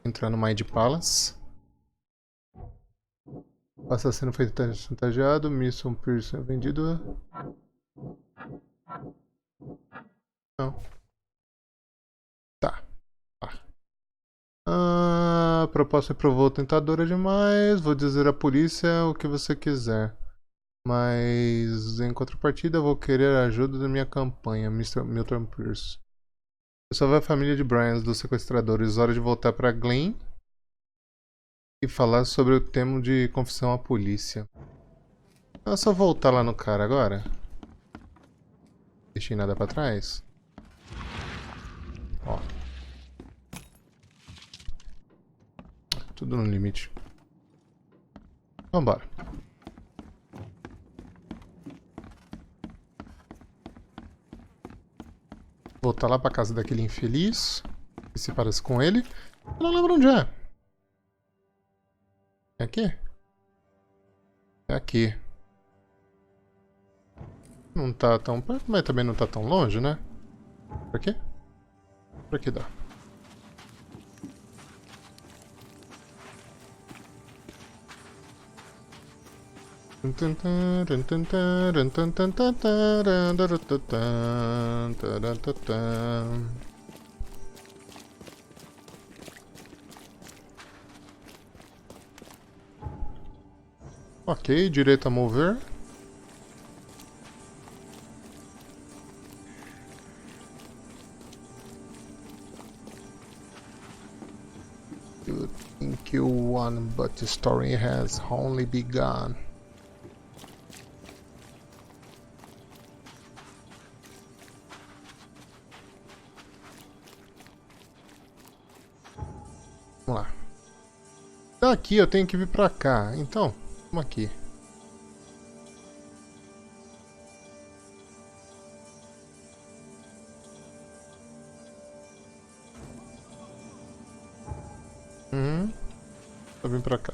Entrar no Mind Palace. O assassino foi chantageado. Mission Pierce vendido. Não. Tá. A proposta provou tentadora demais. Vou dizer à polícia o que você quiser. Mas em contrapartida vou querer a ajuda da minha campanha, Mr. Milton Pierce. Eu salvei a família de Bryans dos sequestradores. Hora de voltar para Glen e falar sobre o tema de confissão à polícia. É só voltar lá no cara agora. Deixei nada pra trás. Ó. Tudo no limite. Vambora. Voltar lá pra casa daquele infeliz. Que se parece com ele. Eu não lembro onde é. É aqui? É aqui. Não tá tão perto, mas também não tá tão longe, né? Por aqui? Por aqui dá. Ok, direito a mover. You think you won, but the story has only begun. Vamos lá. Daqui eu tenho que vir pra cá. Então, vamos aqui. Vou vir pra cá.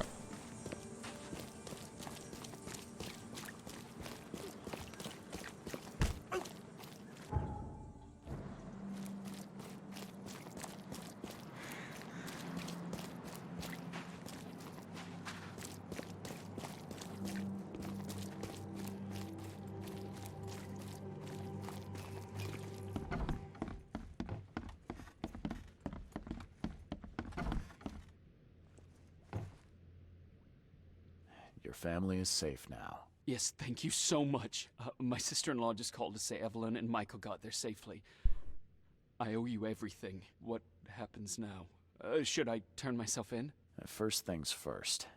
Your family is safe now. Yes, thank you so much. My sister-in-law just called to say Evelyn and Michael got there safely. I owe you everything. What happens now? Should I turn myself in? First things first.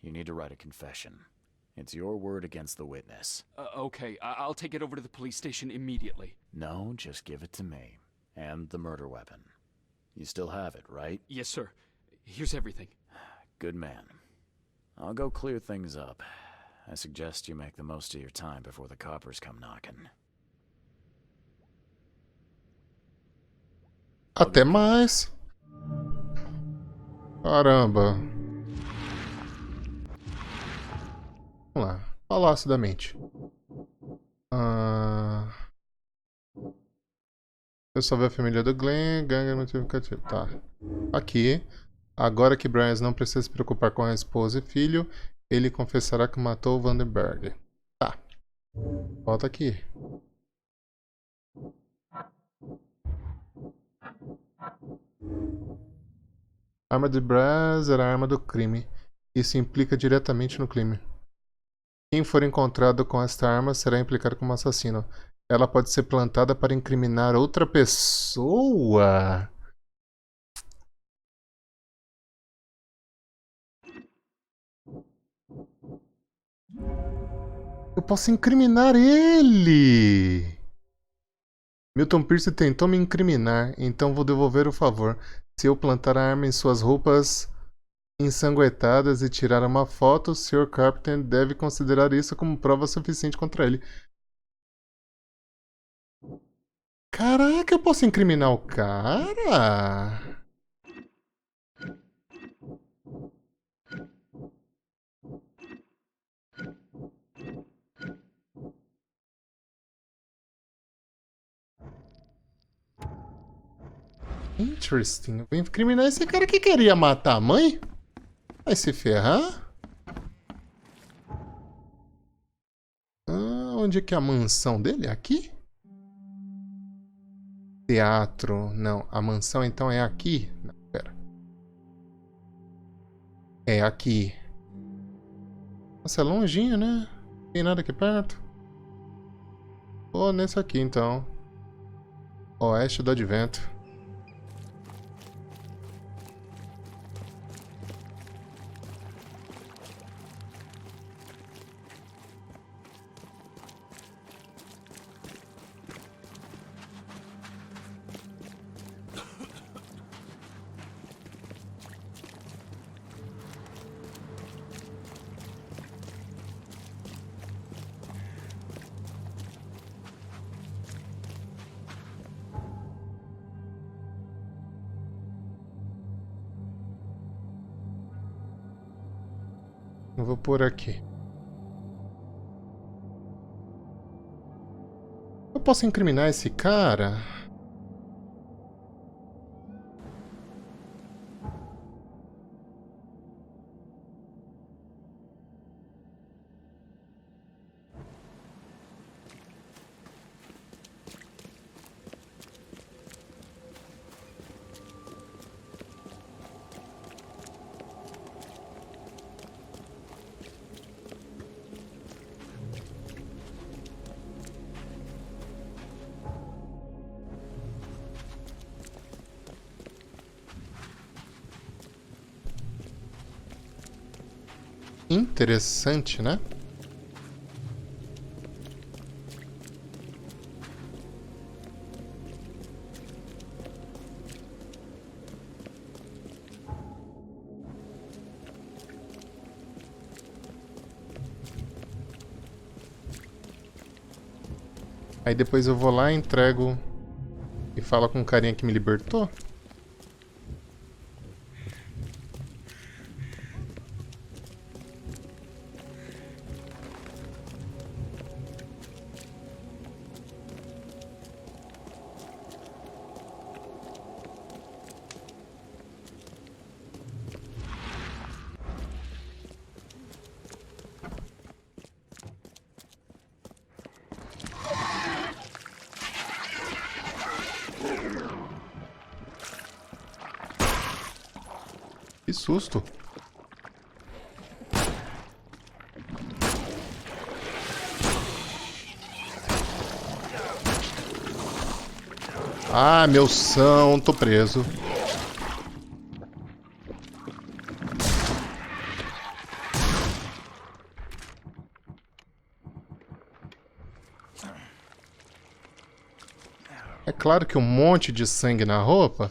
You need to write a confession. It's your word against the witness. Okay, I'll take it over to the police station immediately. No, just give it to me. And the murder weapon. You still have it, right? Yes, sir. Here's everything. Good man. I'll go clear things up. I suggest you make the most of your time before the coppers come knocking. Até mais. Caramba. Vamos lá. Palácio da Mente. Eu salvei a família do Glenn. Gangue motivo cativo. Tá. Aqui. Agora que Bryans não precisa se preocupar com a esposa e filho, ele confessará que matou Vandenberg. Tá. Volta aqui. A arma de Bryans era a arma do crime. Isso implica diretamente no crime. Quem for encontrado com esta arma será implicado como assassino. Ela pode ser plantada para incriminar outra pessoa. Eu posso incriminar ele! Milton Pierce tentou me incriminar, então vou devolver o favor. Se eu plantar a arma em suas roupas ensanguentadas e tirar uma foto, o Sr. Carpenter deve considerar isso como prova suficiente contra ele. Caraca, eu posso incriminar o cara? Interesting. Eu vou incriminar esse cara que queria matar a mãe? Vai se ferrar? Onde é que é a mansão dele? Aqui? Teatro. Não, a mansão então é aqui? Não, pera. É aqui. Nossa, é longinho, né? Não tem nada aqui perto. Vou nesse aqui então. Oeste do Advento. Eu vou por aqui. Eu posso incriminar esse cara? Interessante, né? Aí depois eu vou lá, entrego e falo com o carinha que me libertou. Que susto. Ah, meu são, tô preso. É claro que um monte de sangue na roupa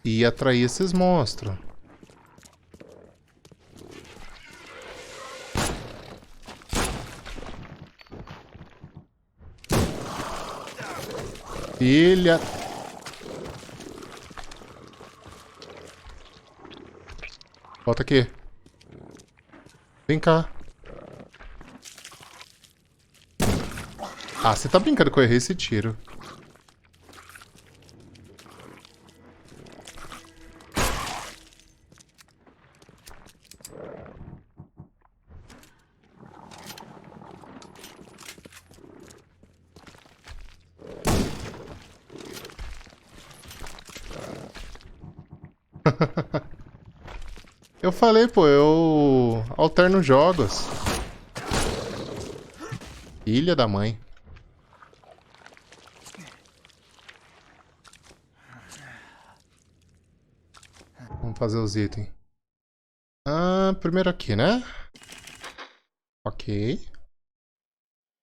ia atrair esses monstros. Filha. Volta aqui. Vem cá. Ah, você tá brincando que eu errei esse tiro. Eu falei, pô, eu alterno jogos. Filha da mãe. Vamos fazer os itens. Primeiro aqui, né? Ok.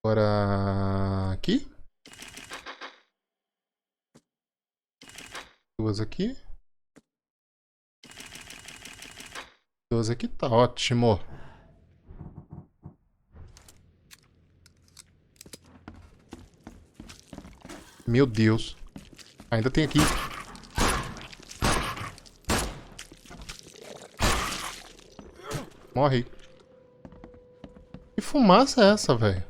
Agora aqui. Duas aqui. Duas aqui, tá ótimo. Meu Deus. Ainda tem aqui. Morre. Que fumaça é essa, velho?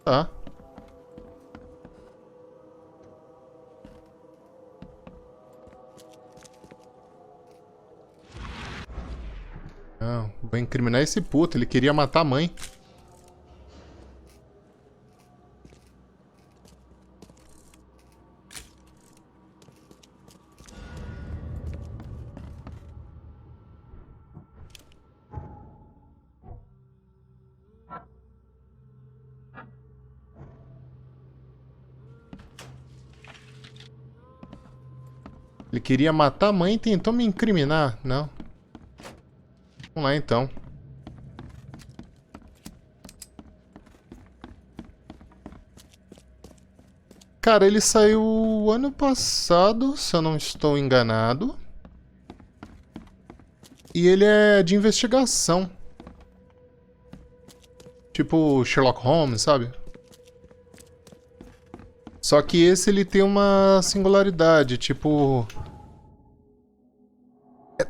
Tá. Vou incriminar esse puto, ele queria matar a mãe. Ele queria matar a mãe e tentou me incriminar. Não. Vamos lá, então. Cara, ele saiu ano passado, se eu não estou enganado. E ele é de investigação. Tipo Sherlock Holmes, sabe? Só que esse ele tem uma singularidade, tipo...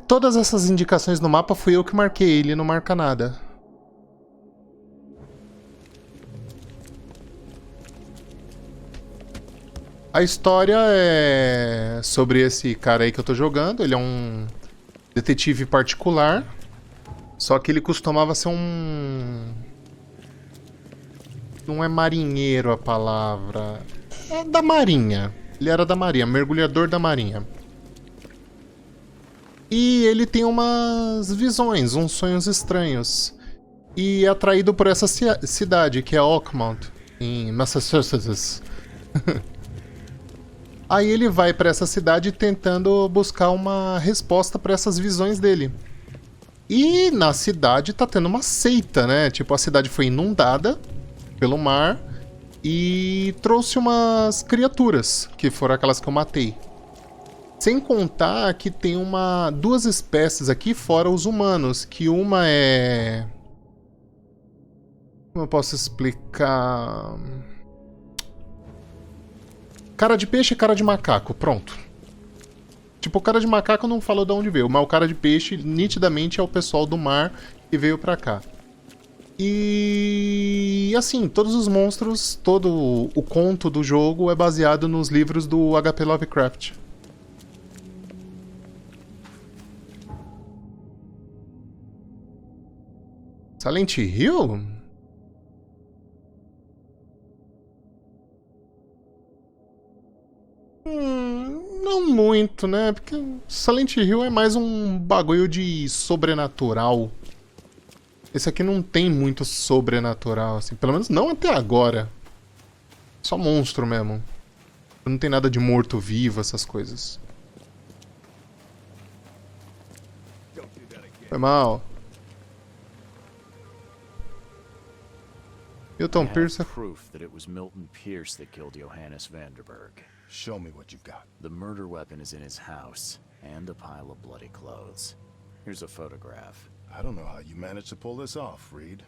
Todas essas indicações no mapa fui eu que marquei, ele não marca nada. A história é sobre esse cara aí que eu tô jogando, ele é um detetive particular, só que ele costumava ser um... Não é marinheiro a palavra... É da marinha. Ele era da marinha, mergulhador da marinha. E ele tem umas visões, uns sonhos estranhos. E é atraído por essa cidade, que é Oakmont, em Massachusetts. Aí ele vai para essa cidade tentando buscar uma resposta para essas visões dele. E na cidade tá tendo uma seita, né? Tipo, a cidade foi inundada pelo mar e trouxe umas criaturas, que foram aquelas que eu matei. Sem contar que tem duas espécies aqui fora os humanos, que uma é... Como eu posso explicar? Cara de peixe e cara de macaco, pronto. Tipo, o cara de macaco não falou de onde veio, mas o cara de peixe nitidamente é o pessoal do mar que veio pra cá. E assim, todos os monstros, todo o conto do jogo é baseado nos livros do HP Lovecraft. Silent Hill? Não muito, né? Porque Silent Hill é mais um bagulho de sobrenatural. Esse aqui não tem muito sobrenatural, assim. Pelo menos não até agora. Só monstro mesmo. Não tem nada de morto-vivo, essas coisas. Foi mal. Milton Pierce. Proof that it was Milton Pierce that killed Johannes Vanderberg. Show me what you've got. The murder weapon is in his house, and a pile of bloody clothes. Here's a photograph. I don't know how you managed to pull this off, Reed,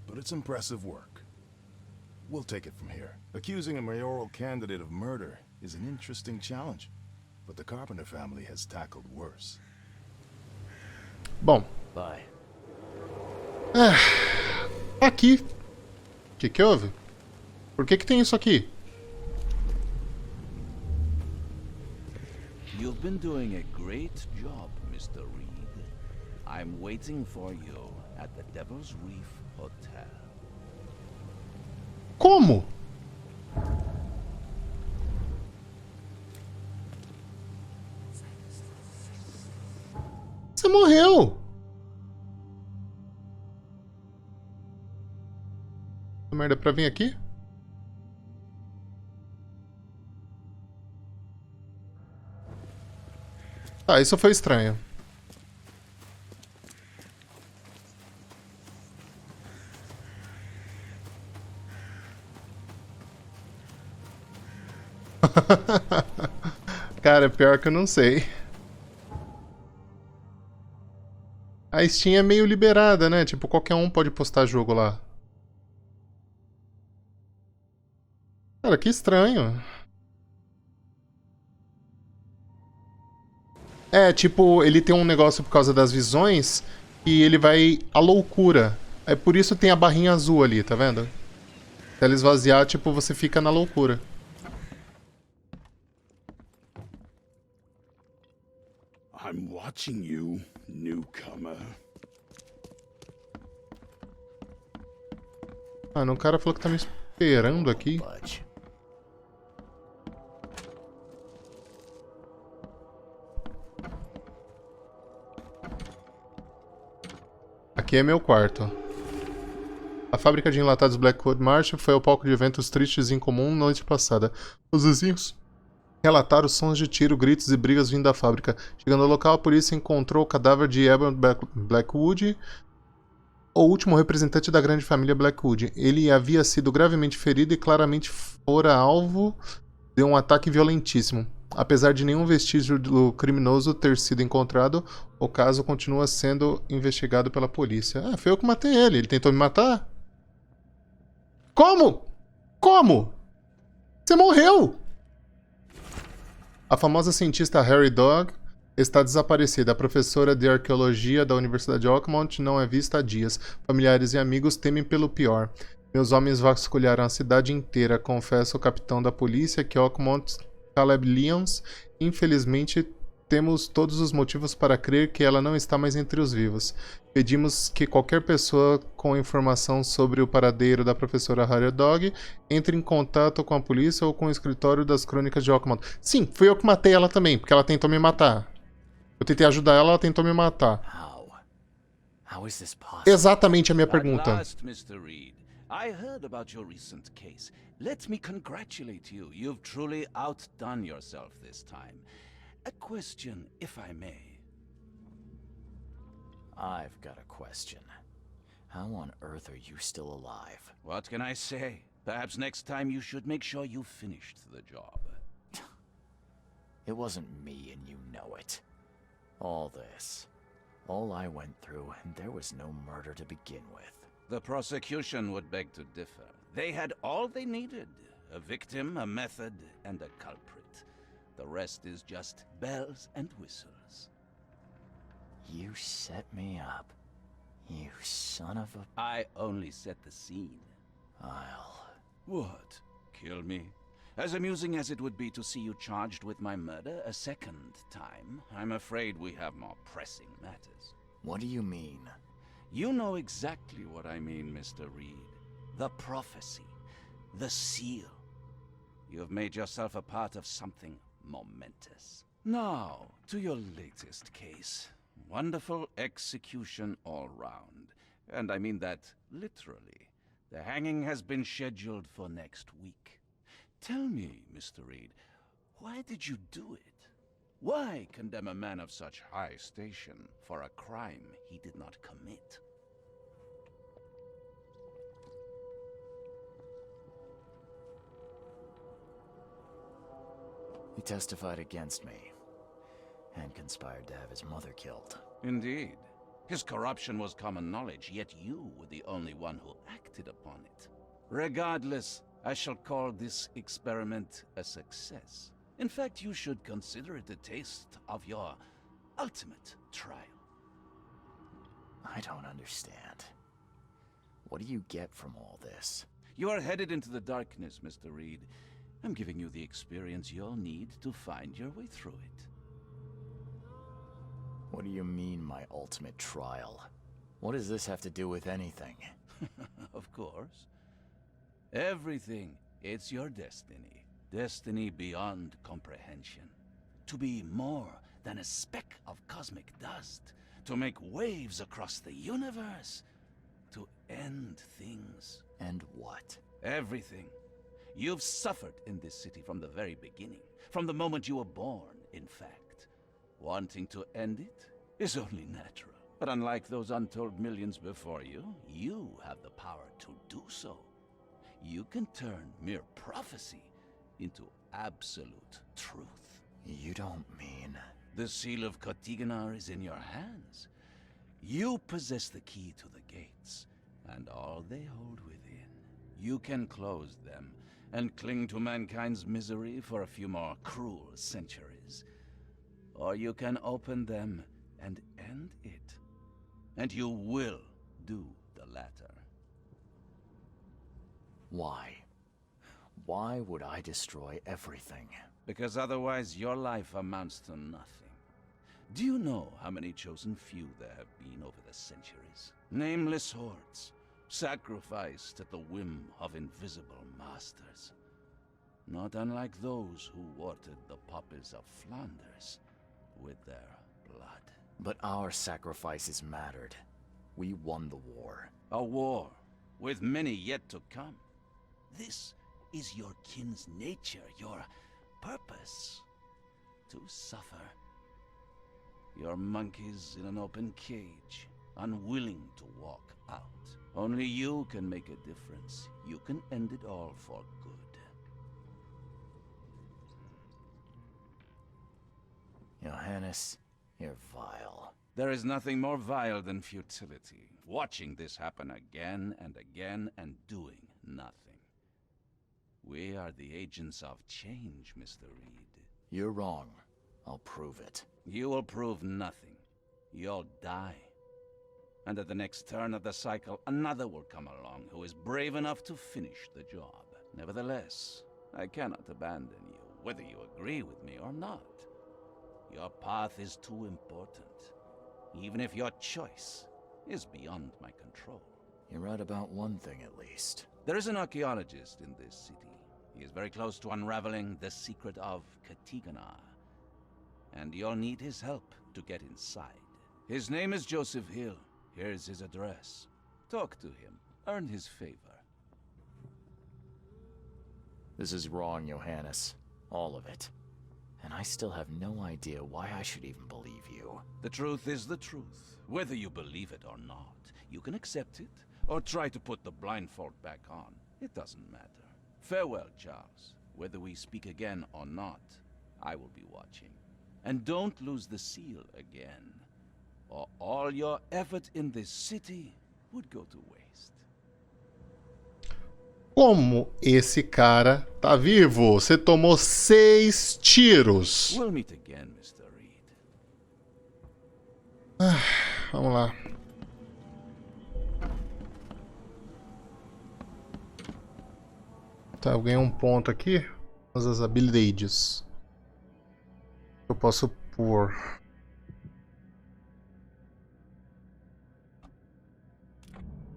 but it's impressive work. We'll take it from here. Accusing a mayoral candidate of murder is an interesting challenge, but the Carpenter family has tackled worse. Bom. Bye. Aqui. O que houve? Por que tem isso aqui? You've been doing a great job, Mr. Reed. I'm waiting for you at the Devil's Reef Hotel. Como? Você morreu! Essa merda é pra vir aqui? Ah, isso foi estranho. Cara, pior que eu não sei. A Steam é meio liberada, né? Tipo, qualquer um pode postar jogo lá. Cara, que estranho. É, tipo, ele tem um negócio por causa das visões e ele vai à loucura. É por isso tem a barrinha azul ali, tá vendo? Se ela esvaziar, tipo, você fica na loucura. I'm watching you, newcomer. Mano, o cara falou que tá me esperando aqui. Budge. Aqui é meu quarto. A fábrica de enlatados Blackwood Marsh foi ao palco de eventos tristes e incomum noite passada. Os vizinhos relataram sons de tiro, gritos e brigas vindo da fábrica. Chegando ao local, a polícia encontrou o cadáver de Evan Blackwood, o último representante da grande família Blackwood. Ele havia sido gravemente ferido e claramente fora alvo de um ataque violentíssimo. Apesar de nenhum vestígio do criminoso ter sido encontrado, o caso continua sendo investigado pela polícia. Ah, foi eu que matei ele. Ele tentou me matar? Como? Como? Você morreu! A famosa cientista Harry Dog está desaparecida. A professora de arqueologia da Universidade de Oakmont não é vista há dias. Familiares e amigos temem pelo pior. Meus homens vasculharam a cidade inteira. Confessa o capitão da polícia que Oakmont, Caleb Lyons, infelizmente temos todos os motivos para crer que ela não está mais entre os vivos. Pedimos que qualquer pessoa com informação sobre o paradeiro da professora Harry Dog entre em contato com a polícia ou com o escritório das crônicas de Oakmont. Sim, fui eu que matei ela também, porque ela tentou me matar. Eu tentei ajudar ela, ela tentou me matar. How is this possible? Exatamente a minha At pergunta. last, Mr. Reed. I heard about your recent case. Let me congratulate you. You've truly outdone yourself this time. A question, if I may. I've got a question. How on earth are you still alive? What can I say? Perhaps next time you should make sure you finished the job. It wasn't me, and you know it. All this. All I went through, and there was no murder to begin with. The prosecution would beg to differ. They had all they needed. A victim, a method, and a culprit. The rest is just bells and whistles. You set me up. You son of a... I only set the scene. I'll... What? Kill me? As amusing as it would be to see you charged with my murder a second time, I'm afraid we have more pressing matters. What do you mean? You know exactly what I mean, Mr. Reed. The prophecy. The seal. You have made yourself a part of something momentous. Now, to your latest case. Wonderful execution all round. And I mean that literally. The hanging has been scheduled for next week. Tell me, Mr. Reed, why did you do it? Why condemn a man of such high station for a crime he did not commit? He testified against me, and conspired to have his mother killed. Indeed. His corruption was common knowledge, yet you were the only one who acted upon it. Regardless, I shall call this experiment a success. In fact, you should consider it a taste of your ultimate trial. I don't understand. What do you get from all this? You are headed into the darkness, Mr. Reed. I'm giving you the experience you'll need to find your way through it. What do you mean, my ultimate trial? What does this have to do with anything? Of course. Everything. It's your destiny. Destiny beyond comprehension. To be more than a speck of cosmic dust. To make waves across the universe. To end things. And what? Everything. You've suffered in this city from the very beginning. From the moment you were born, in fact. Wanting to end it is only natural. But unlike those untold millions before you, you have the power to do so. You can turn mere prophecy into absolute truth. You don't mean... The seal of Kotiganar is in your hands. You possess the key to the gates, and all they hold within. You can close them, and cling to mankind's misery for a few more cruel centuries. Or you can open them and end it. And you will do the latter. Why? Why would I destroy everything? Because otherwise your life amounts to nothing. Do you know how many chosen few there have been over the centuries? Nameless hordes. sacrificed at the whim of invisible masters. Not unlike those who watered the poppies of Flanders with their blood. But our sacrifices mattered. We won the war. A war with many yet to come. This is your kin's nature, your purpose. To suffer. Your monkeys in an open cage, unwilling to walk out. Only you can make a difference. You can end it all for good. Johannes, you're vile. There is nothing more vile than futility. Watching this happen again and again and doing nothing. We are the agents of change, Mr. Reed. You're wrong. I'll prove it. You will prove nothing. You'll die. And at the next turn of the cycle, another will come along who is brave enough to finish the job. Nevertheless, I cannot abandon you, whether you agree with me or not. Your path is too important, even if your choice is beyond my control. You're right about one thing at least. There is an archaeologist in this city. He is very close to unraveling the secret of Katigana. And you'll need his help to get inside. His name is Joseph Hill. Here's his address. Talk to him. Earn his favor. This is wrong, Johannes. All of it. And I still have no idea why I should even believe you. The truth is the truth. Whether you believe it or not, you can accept it, or try to put the blindfold back on. It doesn't matter. Farewell, Charles. Whether we speak again or not, I will be watching. And don't lose the seal again, or all your effort in this city would go to waste. Como esse cara tá vivo? Você tomou 6 tiros. We'll meet again, Mr. Reed. Vamos lá. Tá, eu ganhei um ponto aqui. Vamos às habilidades. Eu posso pôr.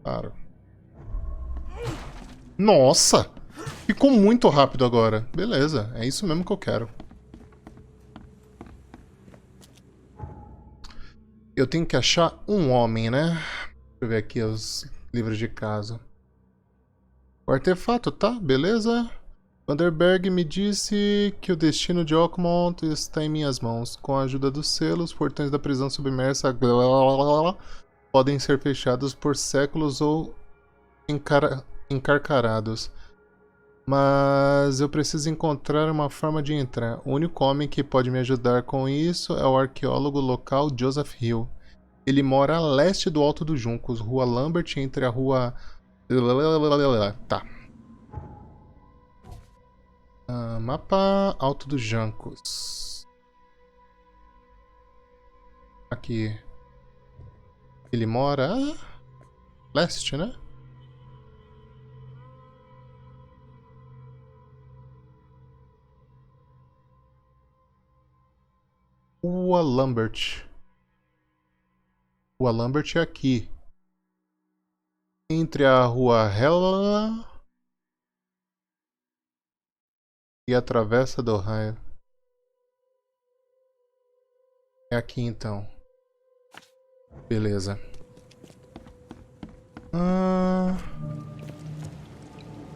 Claro. Nossa! Ficou muito rápido agora. Beleza, é isso mesmo que eu quero. Eu tenho que achar um homem, né? Deixa eu ver aqui os livros de casa. O artefato, tá? Beleza. Vanderberg me disse que o destino de Oakmont está em minhas mãos. Com a ajuda dos selos, os portões da prisão submersa podem ser fechados por séculos ou encarcarados. Mas eu preciso encontrar uma forma de entrar. O único homem que pode me ajudar com isso é o arqueólogo local Joseph Hill. Ele mora a leste do Alto dos Juncos, Rua Lambert, entre a rua... Tá. Mapa Alto dos Juncos. Aqui. Ele mora... leste, né? Rua Lambert. Rua Lambert é aqui. Entre a Rua Hella e a Travessa do Raio. É aqui então. Beleza.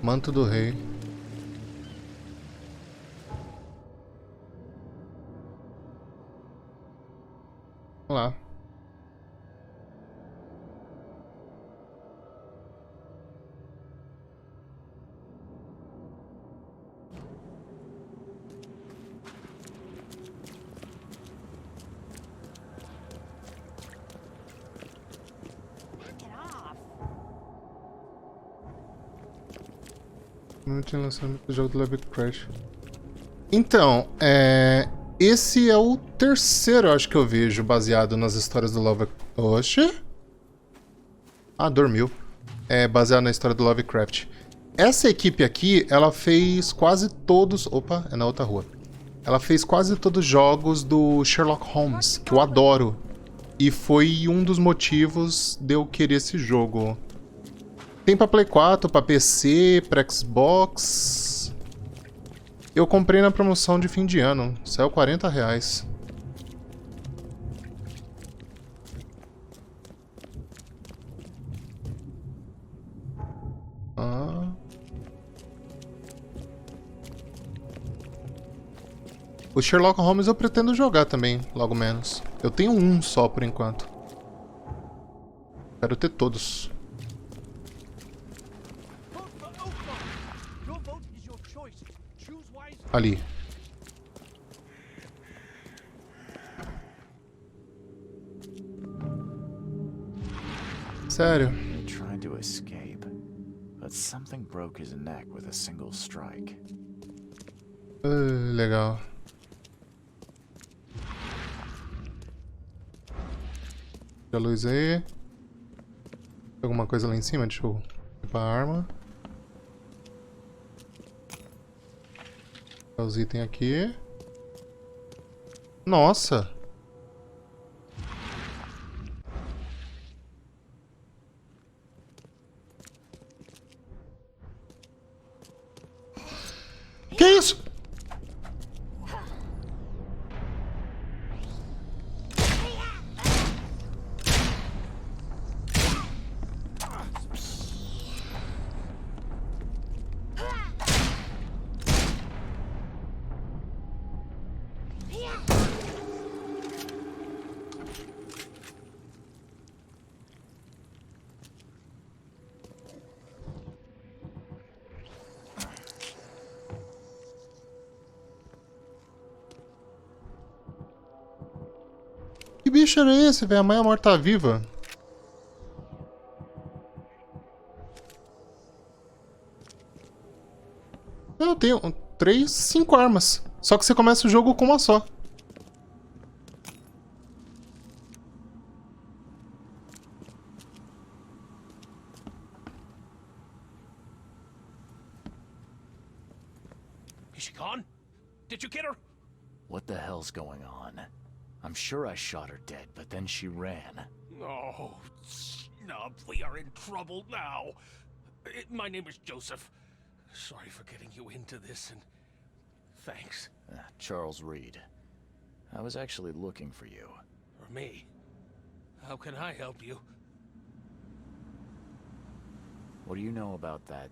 Manto do Rei. Vamos lá. Não tinha lançamento do jogo do Lovecraft. Então, esse é o terceiro, acho que eu vejo, baseado nas histórias do Lovecraft. Oxe! Ah, dormiu. É baseado na história do Lovecraft. Essa equipe aqui, ela fez quase todos... Opa, é na outra rua. Ela fez quase todos os jogos do Sherlock Holmes, que eu adoro. E foi um dos motivos de eu querer esse jogo. Tem pra Play 4, pra PC, pra Xbox. Eu comprei na promoção de fim de ano. Saiu R$40. Ah. O Sherlock Holmes eu pretendo jogar também, logo menos. Eu tenho um só por enquanto. Quero ter todos. Ali. Sério. He tried to escape, but something broke his neck with a single strike. Legal. A luz aí. Tem alguma coisa lá em cima? Deixa eu equipar a arma. Os itens aqui. Nossa! Que isso? Que bicho era esse, velho? A mãe morta-viva. Eu tenho 5 armas. Só que você começa o jogo com uma só. Is she gone? Did you get her? What the hell's going on? I'm sure I shot her dead, but then she ran. Oh, snub, we are in trouble now. My name is Joseph. Sorry for getting you into this, and thanks. Charles Reed. I was actually looking for you. For me? How can I help you? What do you know about that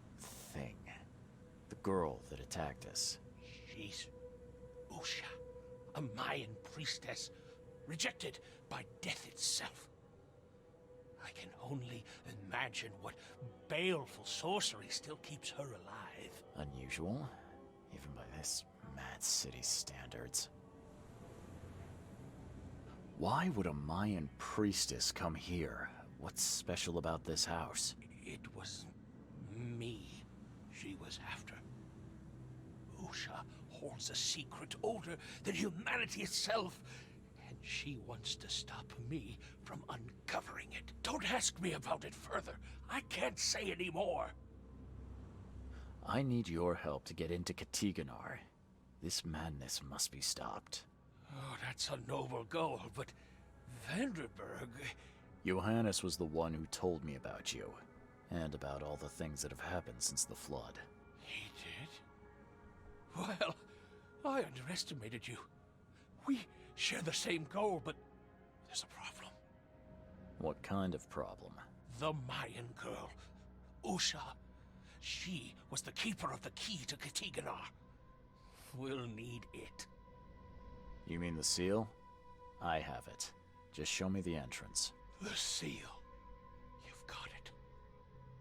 thing? The girl that attacked us? She's Usha, a Mayan priestess, rejected by death itself. I can only imagine what baleful sorcery still keeps her alive. Unusual, even by this mad city standards. Why would a Mayan priestess come here? What's special about this house? It was me she was after. Usha holds a secret older than humanity itself, and she wants to stop me from uncovering it. Don't ask me about it further. I can't say any more. I need your help to get into Katiganar. This madness must be stopped. Oh, that's a noble goal, but Vanderberg... Johannes was the one who told me about you, and about all the things that have happened since the flood. He did? Well, I underestimated you. We share the same goal, but there's a problem. What kind of problem? The Mayan girl, Usha. She was the keeper of the key to Katiganar. We'll need it. You mean the seal? I have it. Just show me the entrance. The seal. You've got it.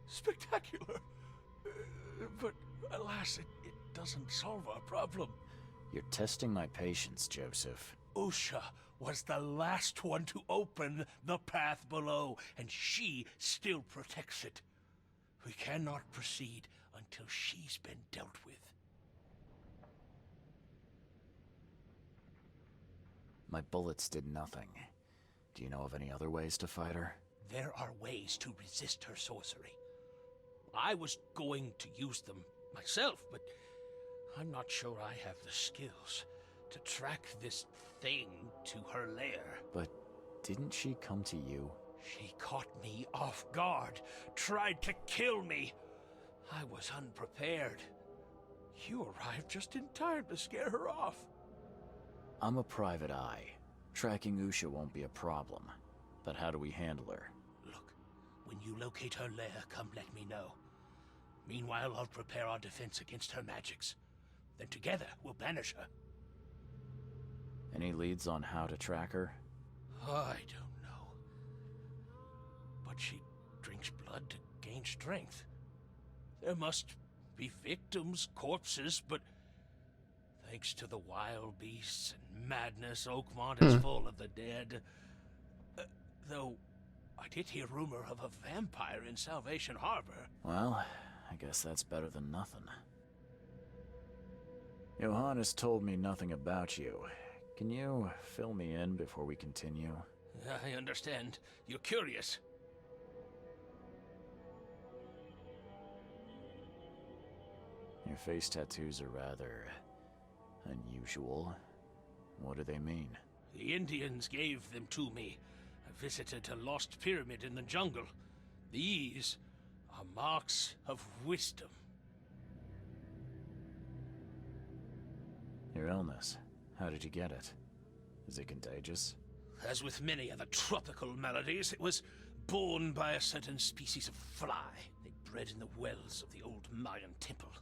Spectacular. But alas, it doesn't solve our problem. You're testing my patience, Joseph. Usha was the last one to open the path below, and she still protects it. We cannot proceed until she's been dealt with. My bullets did nothing. Do you know of any other ways to fight her? There are ways to resist her sorcery. I was going to use them myself, but I'm not sure I have the skills to track this thing to her lair. But didn't she come to you? She caught me off guard, tried to kill me. I was unprepared. You arrived just in time to scare her off. I'm a private eye. Tracking Usha won't be a problem. But how do we handle her? Look, when you locate her lair, come let me know. Meanwhile, I'll prepare our defense against her magics. Then together, we'll banish her. Any leads on how to track her? I don't know. But she drinks blood to gain strength. There must be victims, corpses, but thanks to the wild beasts and madness, Oakmont is full of the dead. Though, I did hear rumor of a vampire in Salvation Harbor. Well, I guess that's better than nothing. Johannes told me nothing about you. Can you fill me in before we continue? I understand. You're curious. Your face tattoos are rather unusual. What do they mean? The Indians gave them to me. I visited a lost pyramid in the jungle. These are marks of wisdom. Your illness, how did you get it? Is it contagious? As with many other tropical maladies, it was borne by a certain species of fly. They bred in the wells of the old Mayan temple.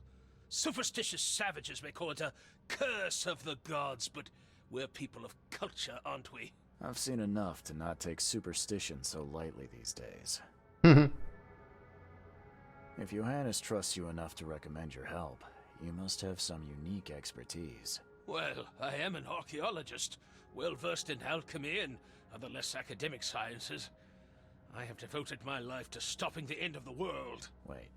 Superstitious savages may call it a curse of the gods, but we're people of culture, aren't we? I've seen enough to not take superstition so lightly these days. If Johannes trusts you enough to recommend your help, you must have some unique expertise. Well, I am an archaeologist, well-versed in alchemy and other less academic sciences. I have devoted my life to stopping the end of the world. Wait,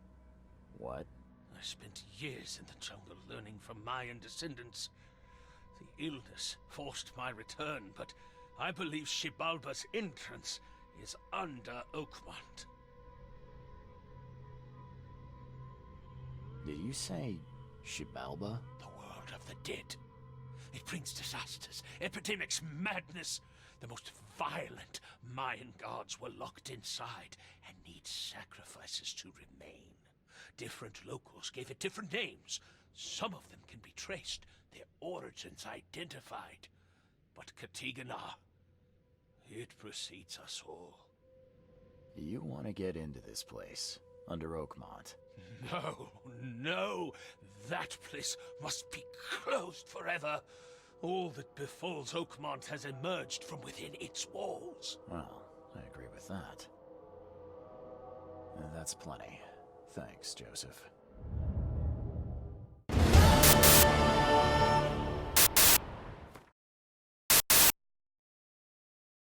what? I spent years in the jungle learning from Mayan descendants. The illness forced my return, but I believe Xibalba's entrance is under Oakmont. Did you say Xibalba? The world of the dead. It brings disasters, epidemics, madness. The most violent Mayan gods were locked inside and need sacrifices to remain. Different locals gave it different names. Some of them can be traced, their origins identified. But Katigana, it precedes us all. You want to get into this place, under Oakmont? No. That place must be closed forever. All that befalls Oakmont has emerged from within its walls. Well, I agree with that. That's plenty. Thanks, Joseph.